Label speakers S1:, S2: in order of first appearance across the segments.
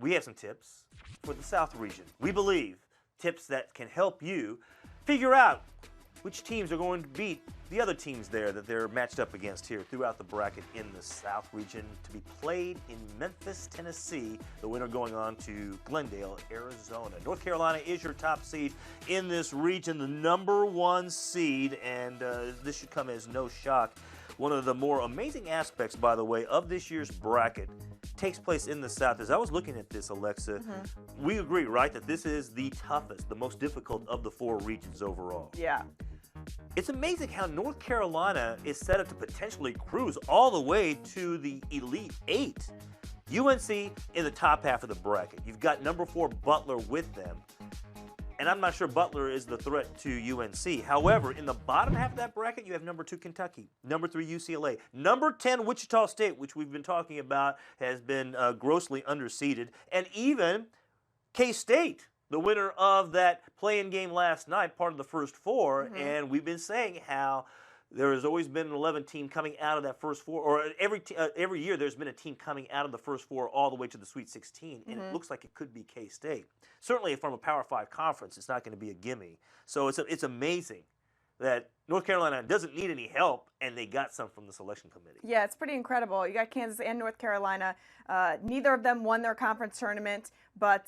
S1: we have some tips for the South region. We believe tips that can help you figure out which teams are going to beat the other teams there that they're matched up against here throughout the bracket in the South region to be played in Memphis, Tennessee. The winner going on to Glendale, Arizona. North Carolina is your top seed in this region, the #1 seed, and this should come as no shock. One of the more amazing aspects, by the way, of this year's bracket takes place in the South. As I was looking at this, Alexa, we agree, right, that this is the toughest, the most difficult of the 4 regions overall.
S2: Yeah.
S1: It's amazing how North Carolina is set up to potentially cruise all the way to the Elite 8. UNC in the top half of the bracket. You've got #4 Butler with them. And I'm not sure Butler is the threat to UNC. However, in the bottom half of that bracket, you have #2 Kentucky, #3 UCLA, #10 Wichita State, which we've been talking about has been grossly underseeded, and even K-State, the winner of that play-in game last night, part of the first 4, and we've been saying how there has always been an 11 team coming out of that first 4, or every year there's been a team coming out of the first 4 all the way to the Sweet 16, and it looks like it could be K-State. Certainly from a Power 5 conference, it's not going to be a gimme. So it's amazing that North Carolina doesn't need any help, and they got some from the selection committee.
S2: Yeah, it's pretty incredible. You got Kansas and North Carolina. Neither of them won their conference tournament, but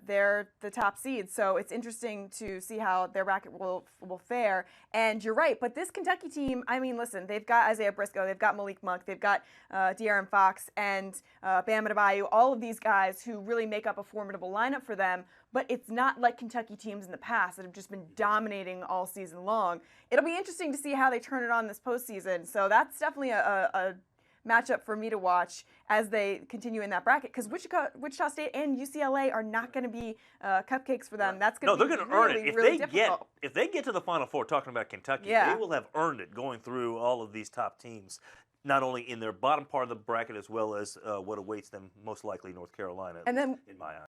S2: they're the top seeds. So it's interesting to see how their bracket will fare. And you're right, but this Kentucky team, I mean, listen, they've got Isaiah Briscoe, they've got Malik Monk, they've got De'Aaron Fox, and Bam Adebayo, all of these guys who really make up a formidable lineup for them. But it's not like Kentucky teams in the past that have just been dominating all season long. It'll be interesting to see how they turn it on this postseason. So that's definitely a matchup for me to watch as they continue in that bracket, because Wichita State and UCLA are not going to be cupcakes for them. That's going to be
S1: they're going to earn it.
S2: really difficult.
S1: If they get to the Final Four, talking about Kentucky, they will have earned it going through all of these top teams, not only in their bottom part of the bracket as well as what awaits them, most likely North Carolina,
S2: and then,
S1: in my eyes.